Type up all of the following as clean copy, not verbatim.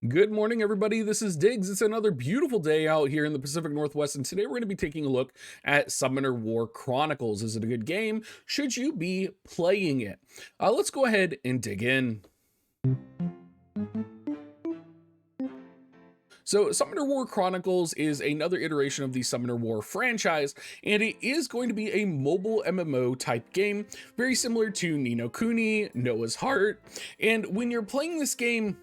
Good morning, everybody. This is Diggs. It's another beautiful day out here in the Pacific Northwest, and today we're going to be taking a look at Summoner War Chronicles. Is it a good game? Should you be playing it? Let's go ahead and dig in. So, Summoner War Chronicles is another iteration of the Summoner War franchise, and it is going to be a mobile MMO type game, very similar to Ni no Kuni, Noah's Heart. And when you're playing this game,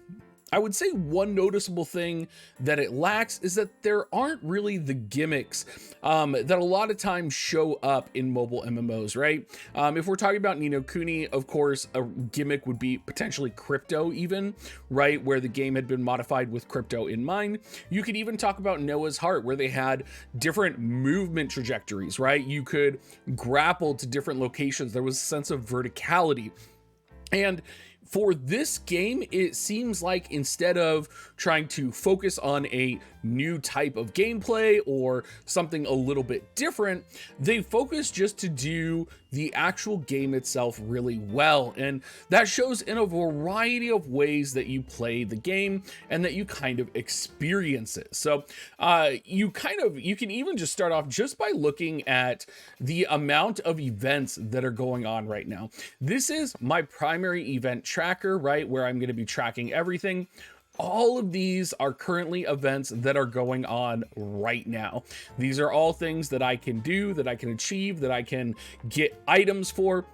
I would say one noticeable thing that it lacks is that there aren't really the gimmicks that a lot of times show up in mobile MMOs, right? If we're talking about Ni no Kuni, of course, a gimmick would be potentially crypto even, right? Where the game had been modified with crypto in mind. You could even talk about Noah's Heart, where they had different movement trajectories, right? You could grapple to different locations. There was a sense of verticality. And for this game, it seems like instead of trying to focus on a new type of gameplay or something a little bit different, they focus just to do the actual game itself really well. And that shows in a variety of ways that you play the game and that you kind of experience it. So you can even just start off just by looking at the amount of events that are going on right now. This is my primary event tracker, right? Where I'm going to be tracking everything. All of these are currently events that are going on right now. These are all things that I can do, that I can achieve, that I can get items for.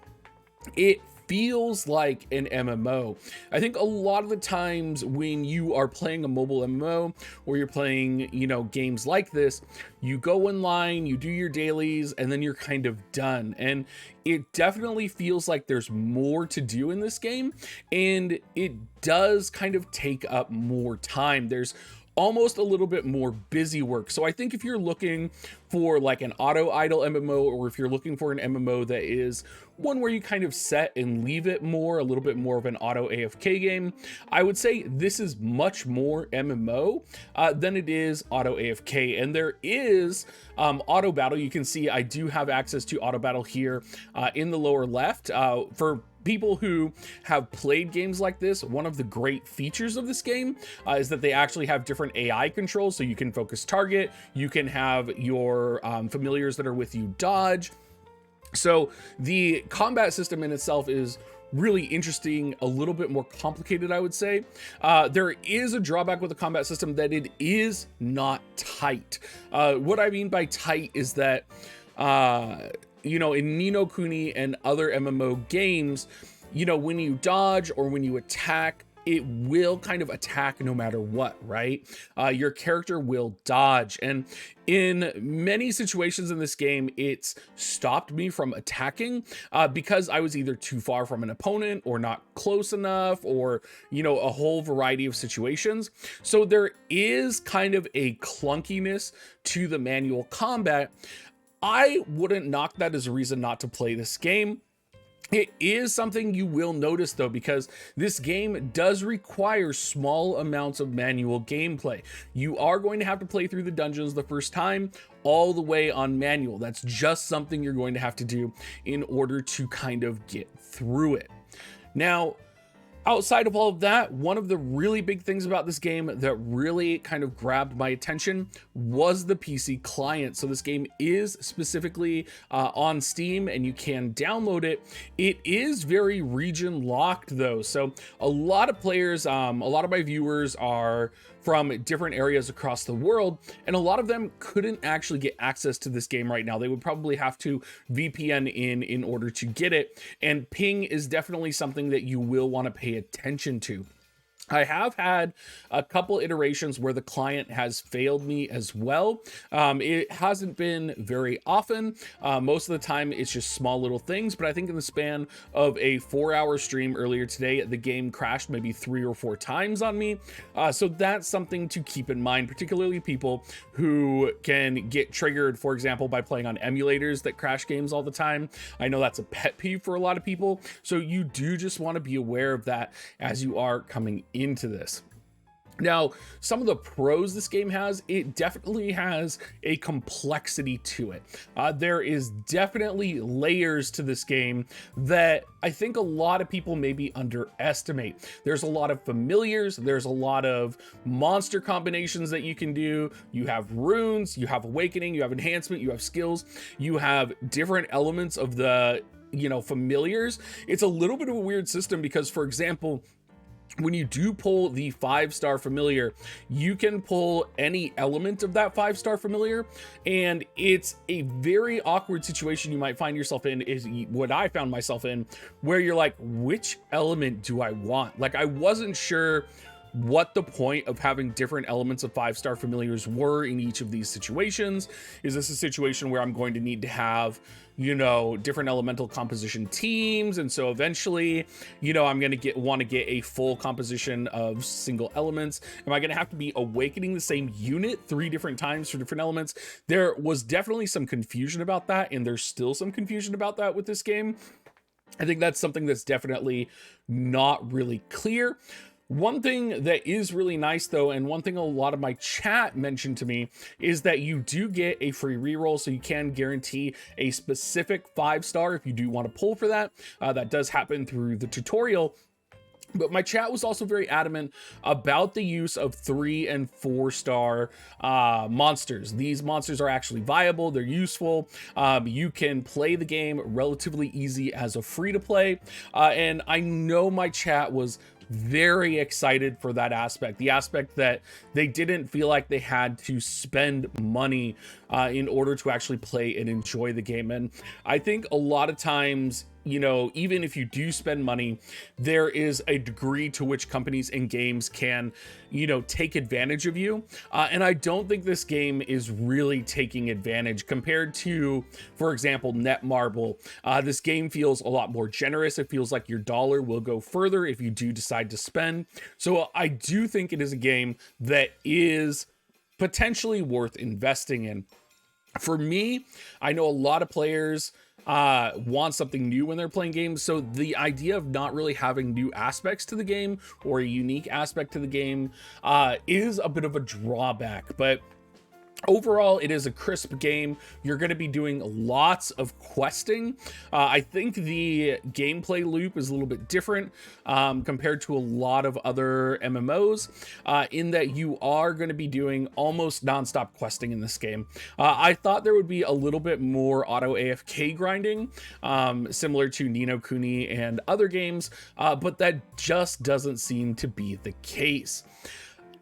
It feels like an MMO. I think a lot of the times when you are playing a mobile MMO or you're playing, games like this, you go online, you do your dailies, and then you're kind of done. And it definitely feels like there's more to do in this game, and it does kind of take up more time. There's almost a little bit more busy work. So I think if you're looking for like an auto idle MMO, or if you're looking for an MMO that is one where you kind of set and leave it more, a little bit more of an auto AFK game, I would say this is much more MMO than it is auto AFK. And there is auto battle. You can see I do have access to auto battle here in the lower left. For people who have played games like this, one of the great features of this game is that they actually have different AI controls. So you can focus target, you can have your familiars that are with you dodge. So the combat system in itself is really interesting, a little bit more complicated, I would say. There is a drawback with the combat system, that it is not tight. What I mean by tight is that in Ni no Kuni and other MMO games, when you dodge or when you attack, it will kind of attack no matter what, right? Your character will dodge. And in many situations in this game, it's stopped me from attacking because I was either too far from an opponent or not close enough, or, a whole variety of situations. So there is kind of a clunkiness to the manual combat. I wouldn't knock that as a reason not to play this game. It is something you will notice though, because this game does require small amounts of manual gameplay. You are going to have to play through the dungeons the first time all the way on manual. That's just something you're going to have to do in order to kind of get through it. Now, outside of all of that, one of the really big things about this game that really kind of grabbed my attention was the PC client. So this game is specifically on Steam and you can download it. It is very region locked though. So a lot of players, a lot of my viewers are from different areas across the world, and a lot of them couldn't actually get access to this game right now. They would probably have to VPN in order to get it, and ping is definitely something that you will want to pay attention to. I have had a couple iterations where the client has failed me as well. It hasn't been very often. Most of the time it's just small little things, but I think in the span of a 4-hour stream earlier today, the game crashed maybe 3 or 4 times on me. So that's something to keep in mind, particularly people who can get triggered, for example, by playing on emulators that crash games all the time. I know that's a pet peeve for a lot of people. So you do just want to be aware of that as you are coming into this. Now, some of the pros this game has, it definitely has a complexity to it. There is definitely layers to this game that I think a lot of people maybe underestimate. There's a lot of familiars, there's a lot of monster combinations that you can do. You have runes, you have awakening, you have enhancement, you have skills, you have different elements of the, familiars. It's a little bit of a weird system because, for example, when you do pull the 5-star familiar, you can pull any element of that 5-star familiar, and it's a very awkward situation you might find yourself in, is what I found myself in, where you're like, which element do I want? Like, I wasn't sure what the point of having different elements of 5-star familiars were in each of these situations. Is this a situation where I'm going to need to have, different elemental composition teams, and so eventually, I'm going to want to get a full composition of single elements? Am I going to have to be awakening the same unit 3 different times for different elements? There was definitely some confusion about that, and there's still some confusion about that with this game. I think that's something that's definitely not really clear. One thing that is really nice, though, and one thing a lot of my chat mentioned to me, is that you do get a free reroll, so you can guarantee a specific 5-star if you do want to pull for that. That does happen through the tutorial. But my chat was also very adamant about the use of 3 and 4-star monsters. These monsters are actually viable. They're useful. You can play the game relatively easy as a free-to-play. And I know my chat was very excited for that aspect, the aspect that they didn't feel like they had to spend money in order to actually play and enjoy the game. And I think a lot of times, even if you do spend money, there is a degree to which companies and games can, take advantage of you. And I don't think this game is really taking advantage compared to, for example, Netmarble. This game feels a lot more generous. It feels like your dollar will go further if you do decide to spend. So I do think it is a game that is potentially worth investing in. For me, I know a lot of players want something new when they're playing games, so the idea of not really having new aspects to the game or a unique aspect to the game is a bit of a drawback. But overall, it is a crisp game. You're going to be doing lots of questing. I think the gameplay loop is a little bit different compared to a lot of other MMOs in that you are going to be doing almost nonstop questing in this game. I thought there would be a little bit more auto AFK grinding, similar to Ni no Kuni and other games, but that just doesn't seem to be the case.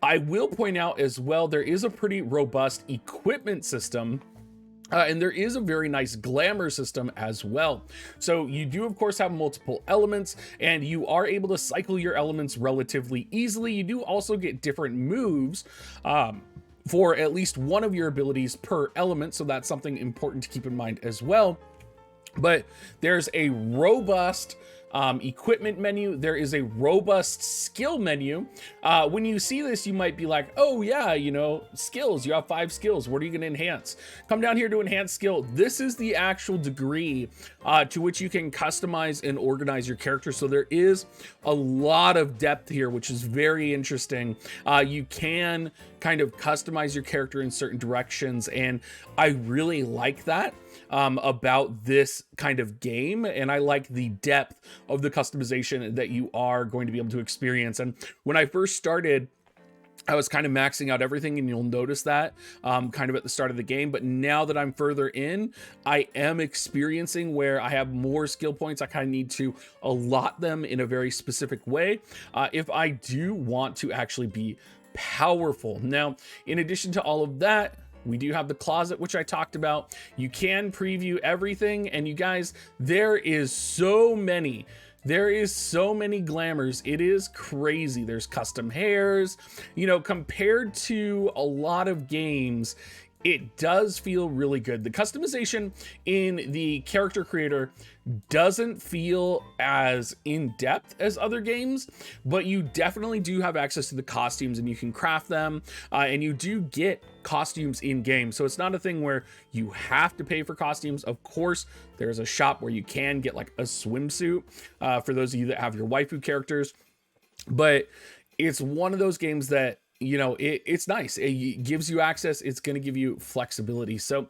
I will point out as well, there is a pretty robust equipment system, and there is a very nice glamour system as well. So you do, of course, have multiple elements, and you are able to cycle your elements relatively easily. You do also get different moves for at least one of your abilities per element, so that's something important to keep in mind as well. But there's a robust equipment menu. There is a robust skill menu. When you see this, you might be like, oh yeah, skills, you have 5 skills. What are you going to enhance? Come down here to enhance skill. This is the actual degree to which you can customize and organize your character. So there is a lot of depth here, which is very interesting. You can kind of customize your character in certain directions, and I really like that about this kind of game, and I like the depth of the customization that you are going to be able to experience. And when I first started, I was kind of maxing out everything, and you'll notice that kind of at the start of the game. But now that I'm further in, I am experiencing where I have more skill points. I kind of need to allot them in a very specific way if I do want to actually be powerful. Now, in addition to all of that, we do have the closet, which I talked about. You can preview everything, and you guys, there is so many glamours. It is crazy. There's custom hairs, compared to a lot of games. It does feel really good. The customization in the character creator doesn't feel as in-depth as other games, but you definitely do have access to the costumes, and you can craft them, and you do get costumes in game. So it's not a thing where you have to pay for costumes. Of course, there's a shop where you can get like a swimsuit for those of you that have your waifu characters, but it's one of those games that, you know, it's nice. It gives you access. It's going to give you flexibility. So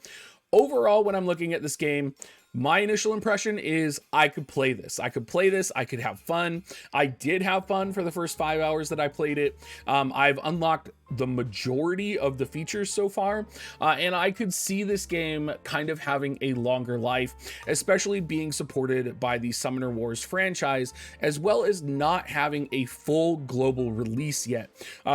overall, when I'm looking at this game, my initial impression is I could play this. I could play this. I could have fun. I did have fun for the first 5 hours that I played it. I've unlocked the majority of the features so far, and I could see this game kind of having a longer life, especially being supported by the Summoner Wars franchise, as well as not having a full global release yet.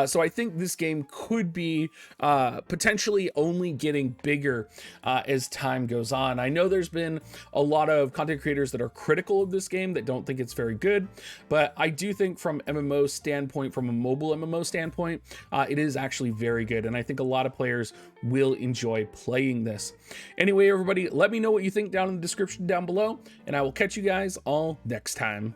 So I think this game could be potentially only getting bigger as time goes on. I know there's been a lot of content creators that are critical of this game that don't think it's very good, but I do think from MMO standpoint, from a mobile MMO standpoint, it is actually very good, and I think a lot of players will enjoy playing this. Anyway, everybody, let me know what you think down in the description down below, and I will catch you guys all next time.